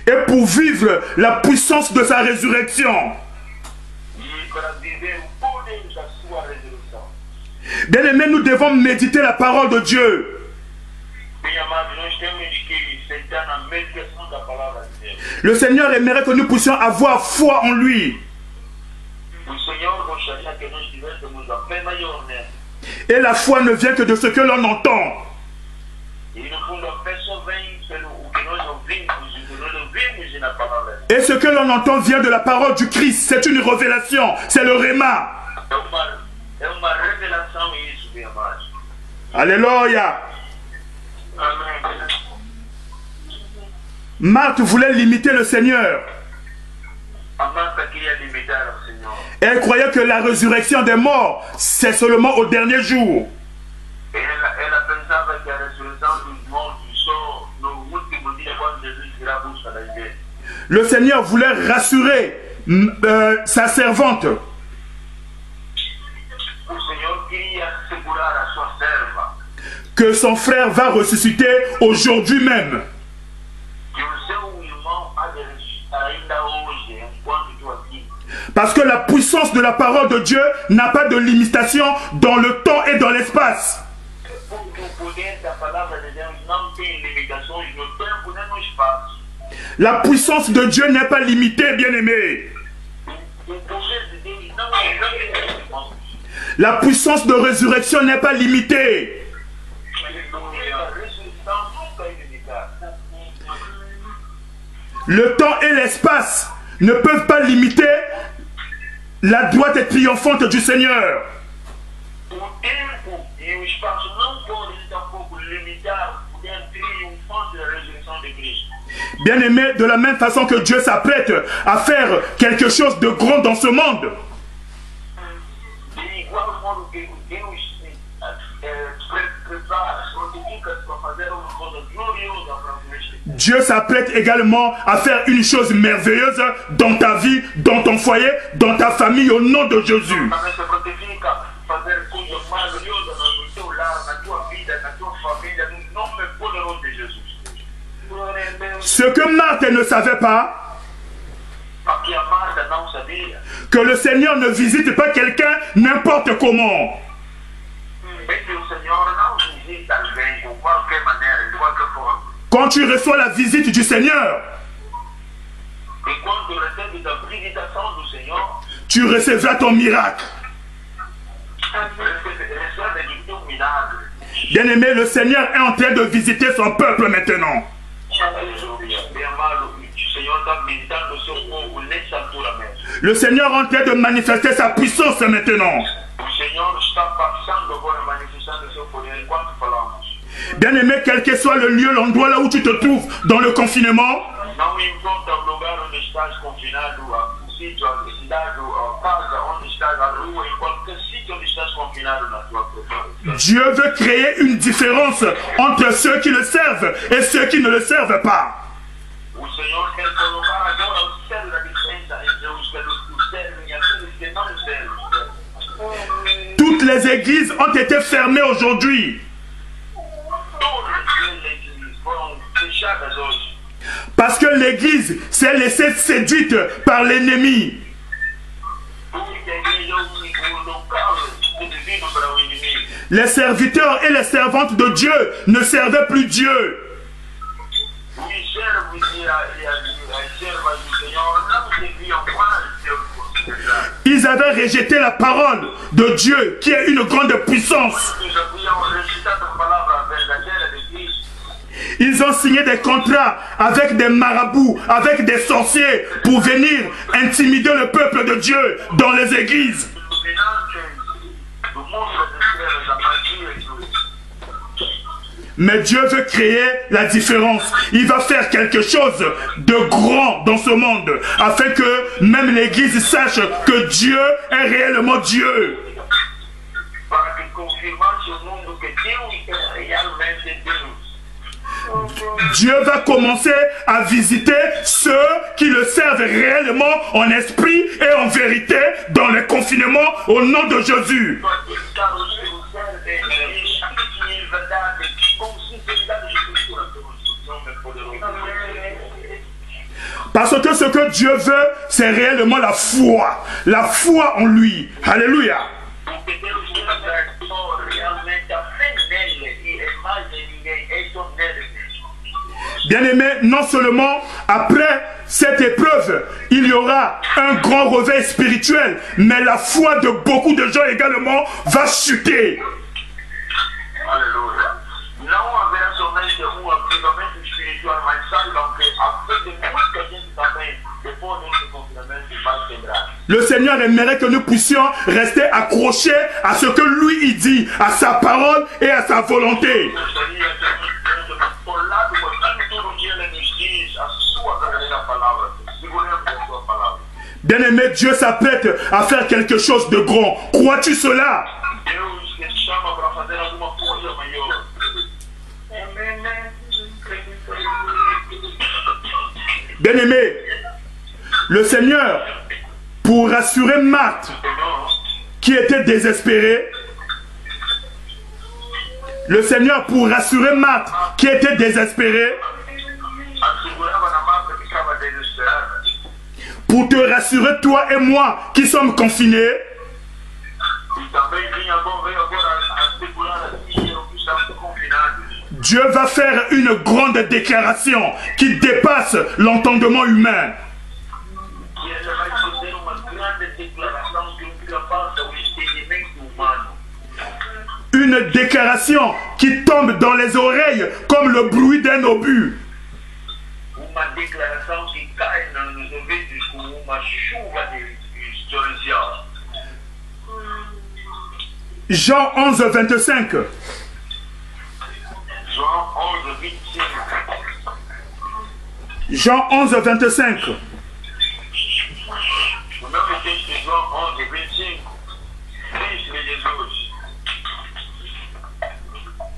[SPEAKER 1] Et pour vivre la puissance de sa résurrection. Bien-aimés, nous devons méditer la parole de Dieu. Le Seigneur aimerait que nous puissions avoir foi en lui. Et la foi ne vient que de ce que l'on entend. Et ce que l'on entend vient de la parole du Christ. C'est une révélation. C'est le Réma. Alléluia. Marthe voulait limiter le Seigneur. Elle croyait que la résurrection des morts, c'est seulement au dernier jour. Le Seigneur voulait rassurer sa servante. Que son frère va ressusciter aujourd'hui même. Parce que la puissance de la parole de Dieu n'a pas de limitation dans le temps et dans l'espace. La puissance de Dieu n'est pas limitée, bien-aimé. La puissance de résurrection n'est pas limitée. Le temps et l'espace ne peuvent pas limiter la droite triomphante du Seigneur. Bien-aimé, de la même façon que Dieu s'apprête à faire quelque chose de grand dans ce monde, Dieu s'apprête également à faire une chose merveilleuse dans ta vie, dans ton foyer, dans ta famille, au nom de Jésus. Ce que Marthe ne savait pas, que le Seigneur ne visite pas quelqu'un n'importe comment. Quand tu reçois la visite du Seigneur, tu recevras ton miracle. Bien-aimé, le Seigneur est en train de visiter son peuple maintenant. Le Seigneur est en train de manifester sa puissance maintenant. Bien-aimé, quel que soit le lieu, l'endroit là où tu te trouves dans le confinement, Dieu veut créer une différence entre ceux qui le servent et ceux qui ne le servent pas. Toutes les églises ont été fermées aujourd'hui. Parce que l'église s'est laissée séduite par l'ennemi. Les serviteurs et les servantes de Dieu ne servaient plus Dieu. Ils avaient rejeté la parole de Dieu qui est une grande puissance. Ils ont signé des contrats avec des marabouts, avec des sorciers pour venir intimider le peuple de Dieu dans les églises. Mais Dieu veut créer la différence. Il va faire quelque chose de grand dans ce monde, afin que même l'Église sache que Dieu est réellement Dieu. Dieu va commencer à visiter ceux qui le servent réellement en esprit et en vérité dans le confinement au nom de Jésus. Parce que ce que Dieu veut, c'est réellement la foi en lui. Alléluia. Bien-aimé, non seulement après cette épreuve, il y aura un grand réveil spirituel, mais la foi de beaucoup de gens également va chuter.
[SPEAKER 3] Alléluia. Não haverá somente um avivamento espiritual, mas saibam que a fé de muita gente também, depois desse confinamento, vai quebrar.
[SPEAKER 1] Le Seigneur aimerait que nous puissions rester accrochés à ce que lui il dit, à sa parole et à sa volonté. Bien-aimé, Dieu s'apprête à faire quelque chose de grand. Crois-tu cela? Bien-aimé, le Seigneur, pour rassurer Marthe, qui était désespérée, le Seigneur, pour rassurer Marthe, qui était désespérée, pour te rassurer toi et moi qui sommes confinés, Dieu va faire une grande déclaration qui dépasse l'entendement humain. Une déclaration qui tombe dans les oreilles comme le bruit d'un obus. Jean 11, 25. Jean 11, 25.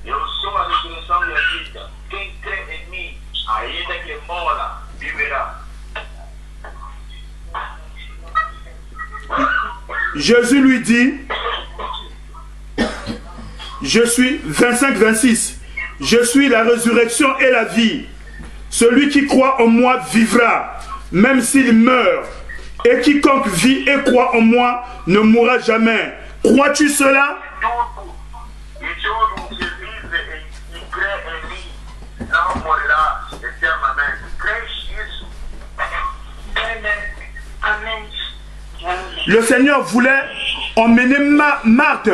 [SPEAKER 3] Eu sou a ressurreição e a vida. Quem crê em mim, ainda que morra, viverá.
[SPEAKER 1] Jésus lui dit, je suis 25-26, je suis la résurrection et la vie. Celui qui croit en moi vivra, même s'il meurt. Et quiconque vit et croit en moi ne mourra jamais. Crois-tu cela? Le Seigneur voulait emmener Marthe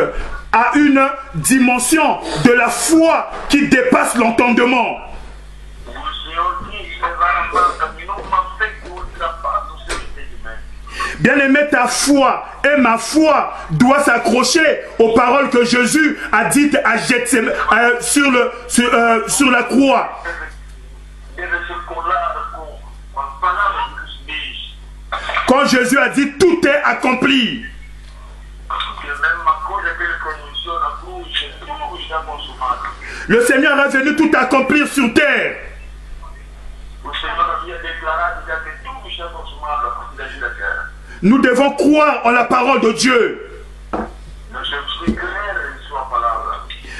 [SPEAKER 1] à une dimension de la foi qui dépasse l'entendement. Bien-aimé, ta foi et ma foi doit s'accrocher aux paroles que Jésus a dites à sur la croix. Quand Jésus a dit tout est accompli. Le Seigneur est venu tout accomplir sur terre. Nous devons croire en la parole de Dieu.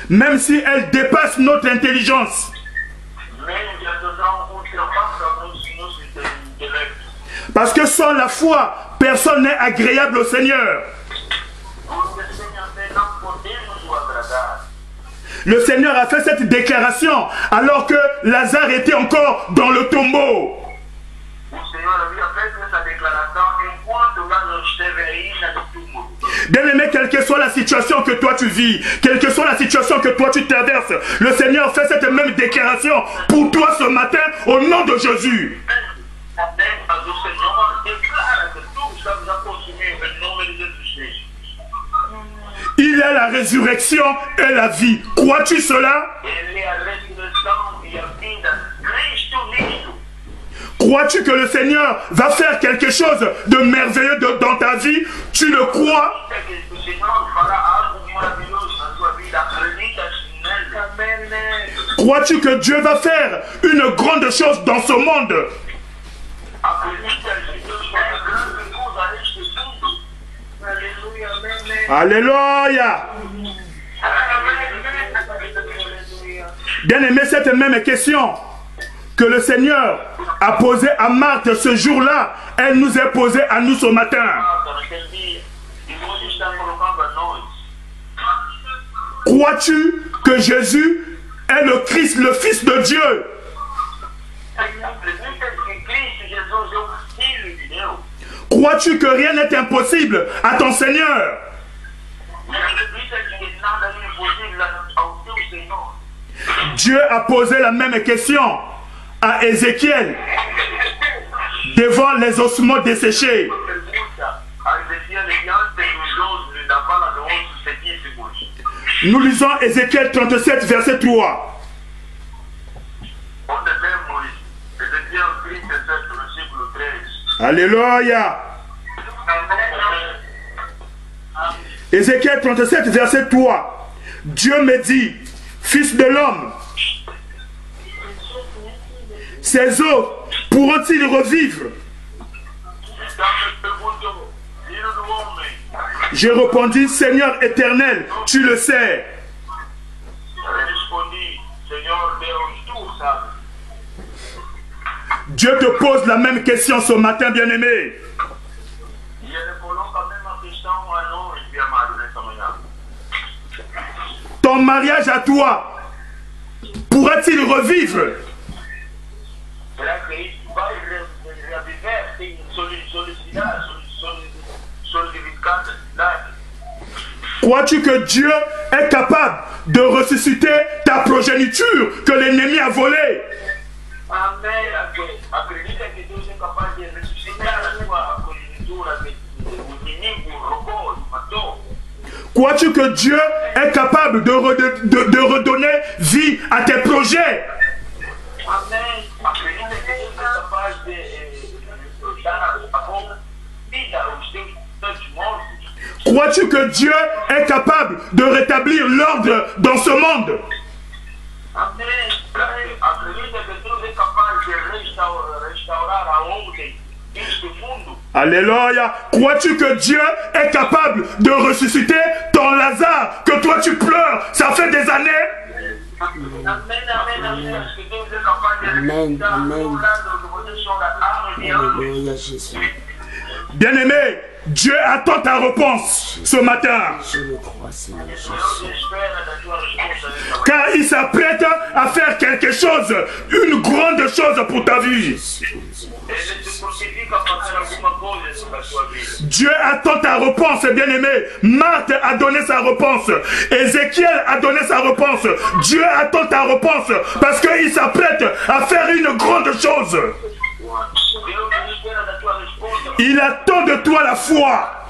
[SPEAKER 1] Même si elle dépasse notre intelligence. Parce que sans la foi, personne n'est agréable au Seigneur. Le Seigneur a fait cette déclaration alors que Lazare était encore dans le tombeau. Bien-aimé, quelle que soit la situation que toi tu vis, quelle que soit la situation que toi tu traverses, le Seigneur fait cette même déclaration pour toi ce matin au nom de Jésus. Il est la résurrection et la vie. Crois-tu cela? Crois-tu que le Seigneur va faire quelque chose de merveilleux dans ta vie? Tu le crois? Crois-tu que Dieu va faire une grande chose dans ce monde? Alléluia. Bien-aimé, cette même question que le Seigneur a posée à Marthe ce jour-là, elle nous est posée à nous ce matin. Crois-tu que Jésus est le Christ, le Fils de Dieu? Crois-tu que rien n'est impossible à ton Seigneur? Dieu a posé la même question à Ézéchiel devant les ossements desséchés. Nous lisons Ézéchiel 37, verset 3. Alléluia. Ézéchiel 37, verset 3. Dieu me dit, fils de l'homme, ces os pourront-ils revivre? J'ai répondu, Seigneur éternel, tu le sais. Dieu te pose la même question ce matin, bien-aimé. Ton mariage à toi pourra-t-il revivre? Crois-tu que Dieu est capable de ressusciter ta progéniture que l'ennemi a volée? Crois-tu que Dieu est capable de redonner vie à tes projets? Crois-tu que Dieu est capable de rétablir l'ordre dans ce monde? Alléluia. Crois-tu que Dieu est capable de ressusciter ton Lazare que toi tu pleures? Ça fait des années.
[SPEAKER 2] Amen. Amen. Alléluia, Jésus.
[SPEAKER 1] Bien-aimé, Dieu attend ta réponse ce matin.
[SPEAKER 2] Je le crois, Seigneur Jésus.
[SPEAKER 1] Car il s'apprête à faire quelque chose, une grande chose pour ta vie. Dieu attend ta réponse, bien-aimé. Marthe a donné sa réponse. Ézéchiel a donné sa réponse. Dieu attend ta réponse parce qu'il s'apprête à faire une grande chose. Il attend de toi la foi.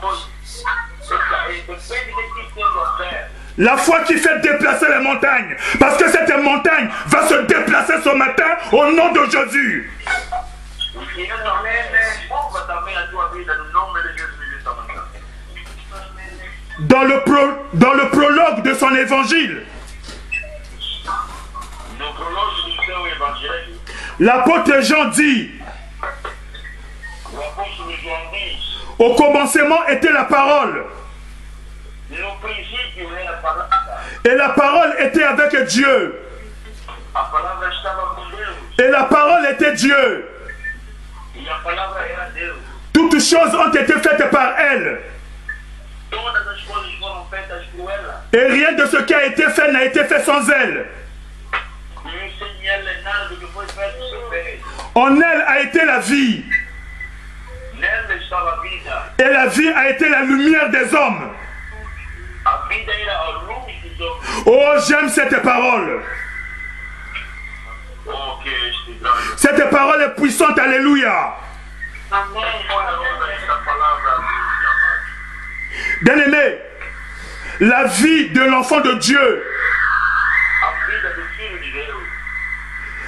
[SPEAKER 1] La foi qui fait déplacer les montagnes. Parce que cette montagne va se déplacer ce matin au nom de Jésus. Dans le prologue de son évangile, l'apôtre Jean dit: au commencement était la parole. Et la parole était avec Dieu. Et la parole était Dieu. Toutes choses ont été faites par elle. Et rien de ce qui a été fait n'a été fait sans elle. En elle a été la vie. Et la vie a été la lumière des hommes. Oh, j'aime cette parole. Cette parole est puissante, alléluia. Bien-aimé, la vie de l'enfant de Dieu,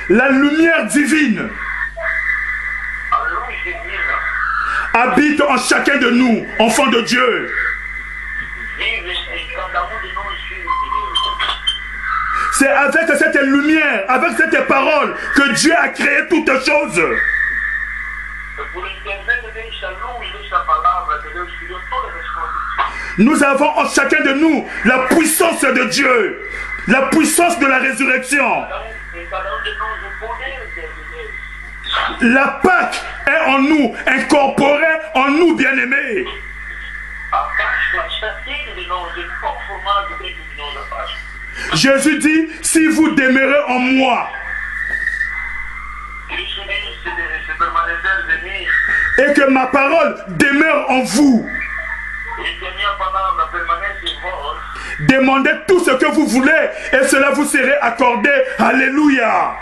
[SPEAKER 1] la lumière divine habite en chacun de nous, enfants de Dieu. C'est avec cette lumière, avec cette parole que Dieu a créé toutes choses. Nous avons en chacun de nous la puissance de Dieu, la puissance de la résurrection. La Pâque est en nous, incorporée en nous, bien-aimés. Jésus dit, si vous demeurez en moi, et que ma parole demeure en vous, demandez tout ce que vous voulez et cela vous sera accordé. Alléluia.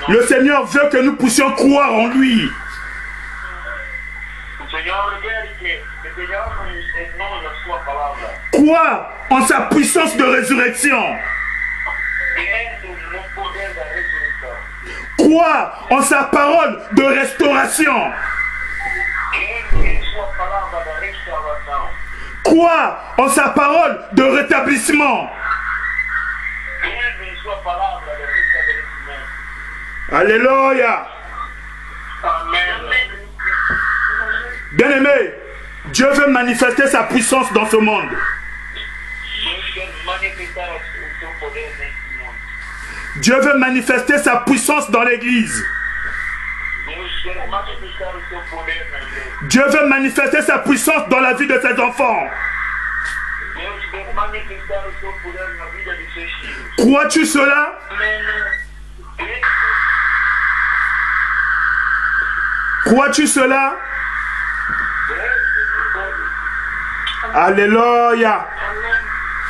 [SPEAKER 1] Le Seigneur veut que nous puissions croire en lui. Croire en sa puissance de résurrection. Croire en sa parole de restauration. Croire en sa parole de rétablissement. Alléluia. Bien-aimé, Dieu veut manifester sa puissance dans ce monde. Dieu veut manifester sa puissance dans l'église. Dieu veut manifester sa puissance dans la vie de ses enfants. Crois-tu cela? Crois-tu cela? Alléluia.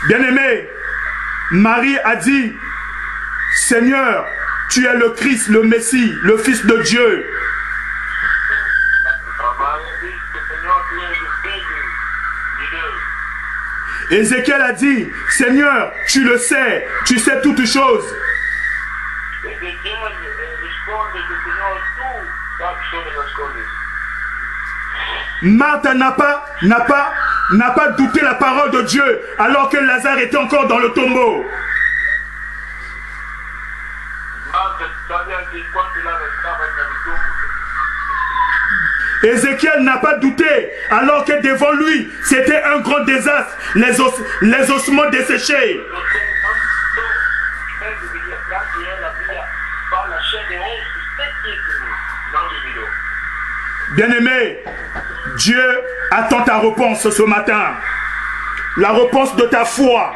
[SPEAKER 1] Bien-aimé, Marie a dit, Seigneur, tu es le Christ, le Messie, le Fils de Dieu. Ézéchiel a dit, Seigneur, tu le sais, tu sais toutes choses. Marthe n'a pas douté la parole de Dieu alors que Lazare était encore dans le tombeau. Ézéchiel n'a pas douté alors que devant lui c'était un grand désastre, les ossements desséchés. Bien-aimé, Dieu attend ta réponse ce matin, la réponse de ta foi.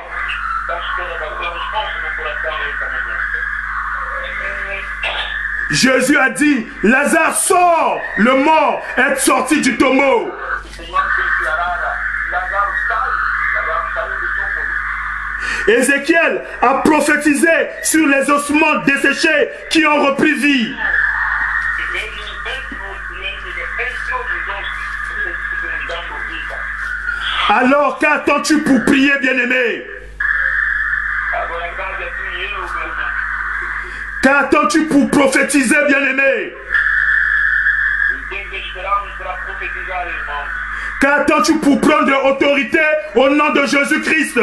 [SPEAKER 1] Jésus a dit, Lazare sort, le mort est sorti du tombeau. Ézéchiel a prophétisé sur les ossements desséchés qui ont repris vie. Alors qu'attends-tu pour prier, bien-aimé? Qu'attends-tu pour prophétiser, bien-aimé? Qu'attends-tu pour prendre autorité au nom de Jésus-Christ?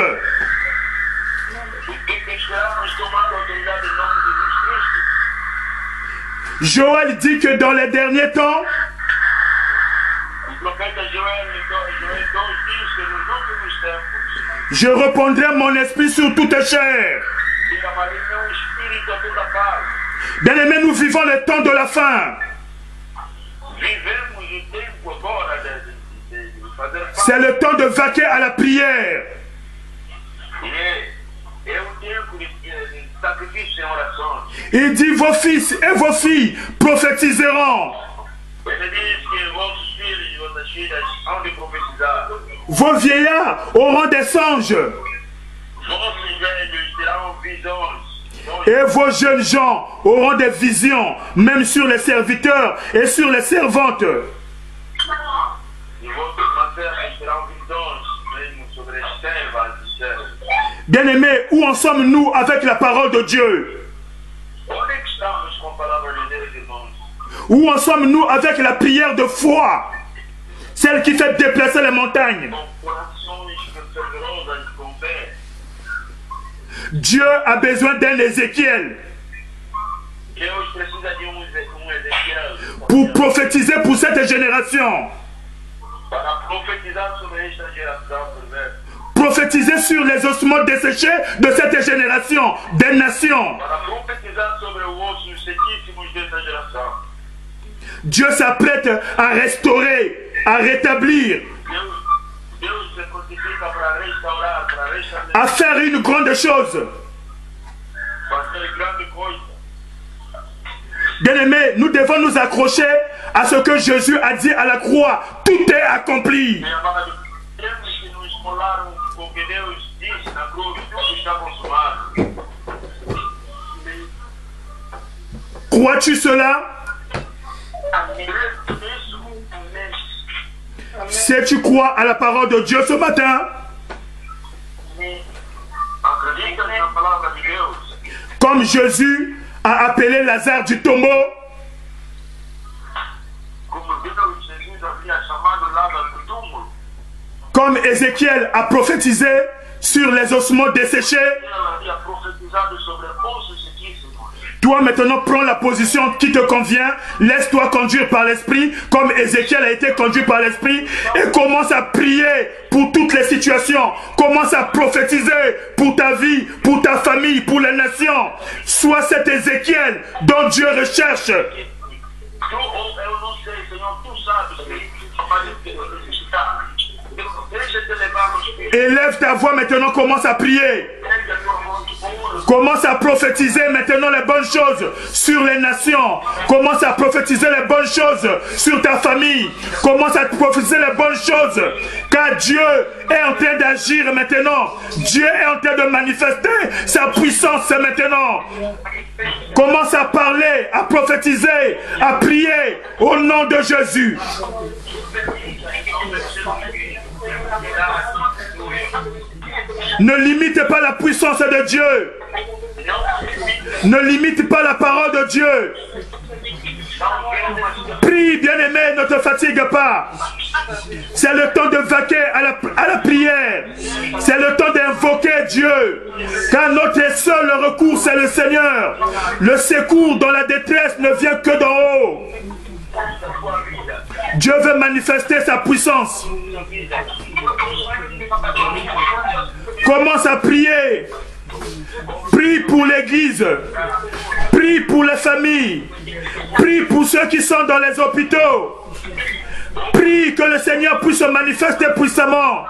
[SPEAKER 1] Joël dit que dans les derniers temps, je répandrai mon esprit sur toute chair. Bien-aimés, nous vivons le temps de la fin. C'est le temps de vaquer à la prière. Il dit vos fils et vos filles prophétiseront. Vos vieillards auront des songes. Et vos jeunes gens auront des visions, même sur les serviteurs et sur les servantes. Bien-aimés, où en sommes-nous avec la parole de Dieu? Où en sommes-nous avec la prière de foi? Celle qui fait déplacer les montagnes. Dieu a besoin d'un Ézéchiel pour prophétiser pour cette génération. Prophétiser sur les ossements desséchés de cette génération, des nations. Dieu s'apprête à restaurer, à rétablir, à faire une grande chose. Bien-aimés, nous devons nous accrocher à ce que Jésus a dit à la croix. Tout est accompli. Crois-tu cela? Si tu crois à la parole de Dieu ce matin, comme Jésus a appelé Lazare du tombeau, comme Ézéchiel a prophétisé sur les ossements desséchés, toi maintenant prends la position qui te convient, laisse-toi conduire par l'Esprit, comme Ézéchiel a été conduit par l'Esprit, et commence à prier pour toutes les situations, commence à prophétiser pour ta vie, pour ta famille, pour les nations. Sois cet Ézéchiel dont Dieu recherche. Élève ta voix maintenant, commence à prier. Commence à prophétiser maintenant les bonnes choses sur les nations. Commence à prophétiser les bonnes choses sur ta famille. Commence à prophétiser les bonnes choses. Car Dieu est en train d'agir maintenant. Dieu est en train de manifester sa puissance maintenant. Commence à parler, à prophétiser, à prier au nom de Jésus. Ne limite pas la puissance de Dieu. Ne limite pas la parole de Dieu. Prie, bien-aimé, ne te fatigue pas. C'est le temps de vaquer à la prière. C'est le temps d'invoquer Dieu. Car notre seul recours, c'est le Seigneur. Le secours dans la détresse ne vient que d'en haut. Dieu veut manifester sa puissance. Commence à prier. Prie pour l'église. Prie pour les familles. Prie pour ceux qui sont dans les hôpitaux. Prie que le Seigneur puisse se manifester puissamment.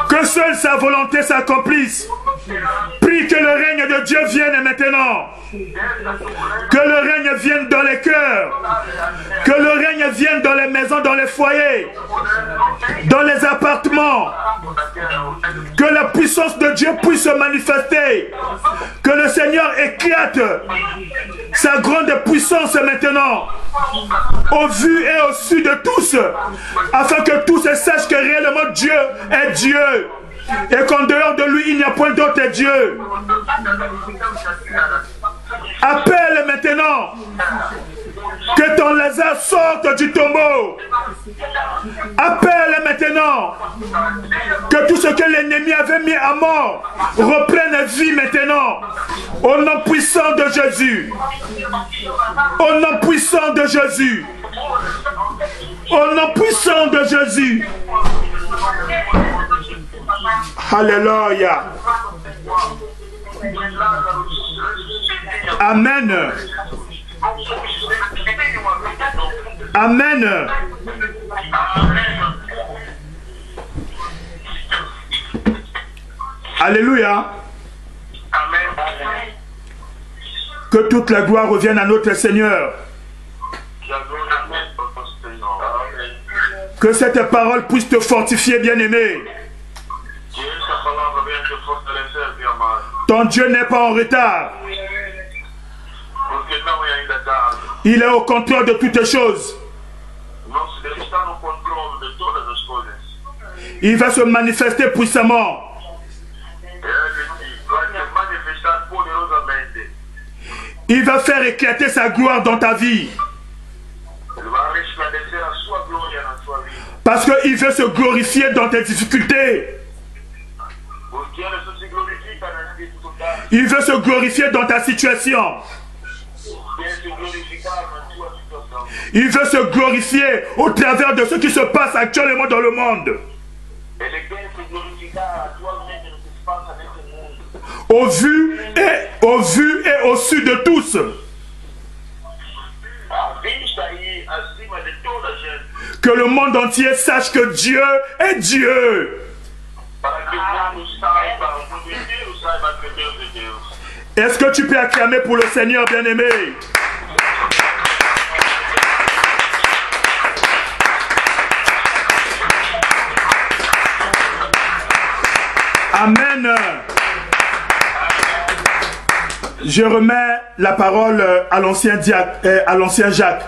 [SPEAKER 1] Que seule sa volonté s'accomplisse. Prie que le règne de Dieu vienne maintenant. Que le règne vienne dans les cœurs. Que le règne vienne dans les maisons, dans les foyers, dans les appartements. Que la puissance de Dieu puisse se manifester. Que le Seigneur éclate sa grande puissance maintenant, au vu et au su de tous, afin que tous sachent que réellement Dieu est Dieu et qu'en dehors de lui il n'y a point d'autre Dieu. Appelle maintenant que ton Lazare sorte du tombeau. Appelle maintenant que tout ce que l'ennemi avait mis à mort reprenne vie maintenant. Au nom puissant de Jésus. Au nom puissant de Jésus. Au nom puissant de Jésus. Alléluia. Amen. Amen. Alléluia. Que toute la gloire revienne à notre Seigneur. Que cette parole puisse te fortifier, bien-aimé. Ton Dieu n'est pas en retard. Il est au contrôle de toutes choses. Il va se manifester puissamment. Il va faire éclater sa gloire dans ta vie. Parce qu'il veut se glorifier dans tes difficultés. Il veut se glorifier dans ta situation. Il veut se glorifier au travers de ce qui se passe actuellement dans le monde. Au vu et au su de tous. Que le monde entier sache que Dieu est Dieu. Est-ce que tu peux acclamer pour le Seigneur, bien-aimé? Amen. Je remets la parole à l'ancien Jacques.